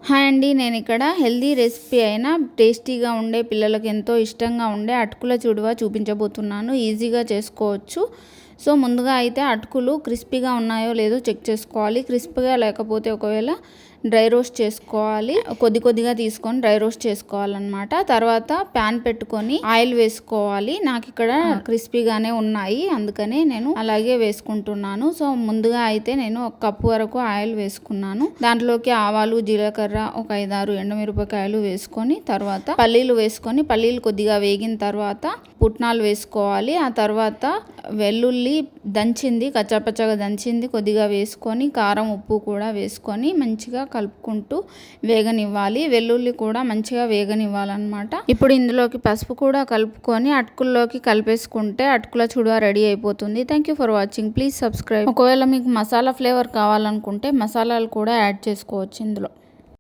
Hi అండి, నేను ఇక్కడ హెల్దీ రెసిపీ అయినా టేస్టీగా ఉండే పిల్లలకి ఎంతో ఇష్టంగా ఉండే అటుకుల చుడువ చూపించబోతున్నాను. ఈజీగా చేసుకోవచ్చు. సో ముందుగా అయితే అటుకులు క్రిస్పీగా ఉన్నాయో లేదో చెక్ చేసుకోవాలి. క్రిస్పీగా లేకపోతే ఒకవేళ డ్రై రోస్ట్ చేసుకోవాలి. కొద్దిగా తీసుకొని డ్రై రోస్ట్ చేసుకోవాలన్నమాట. తర్వాత ప్యాన్ పెట్టుకొని ఆయిల్ వేసుకోవాలి. నాకు ఇక్కడ క్రిస్పీగానే ఉన్నాయి, అందుకనే నేను అలాగే వేసుకుంటున్నాను. సో ముందుగా అయితే నేను 1 కప్పు వరకు ఆయిల్ వేసుకున్నాను. దాంట్లోకి ఆవాలు, జీలకర్ర, ఒక 5-6 ఎండుమిరపకాయలు వేసుకొని తర్వాత పల్లీలు వేసుకొని పల్లీలు కొద్దిగా వేగిన తర్వాత పుట్నాలు వేసుకోవాలి. ఆ తర్వాత వెల్లుల్లి దంచింది, కచ్చాపచ్చగా దంచింది కొద్దిగా వేసుకొని కారం, ఉప్పు కూడా వేసుకొని మంచిగా కలుపుకుంటూ వేగనివ్వాలి. వెల్లుల్లి కూడా మంచిగా వేగనివ్వాలన్నమాట. ఇప్పుడు ఇందులోకి పసుపు కూడా కలుపుకొని అటుకుల్లోకి కలిపేసుకుంటే అటుకుల చుడువ రెడీ అయిపోతుంది. Thank you for watching. Please subscribe. ఒకవేళ మీకు మసాలా ఫ్లేవర్ కావాలనుకుంటే మసాలాలు కూడా యాడ్ చేసుకోవచ్చు ఇందులో.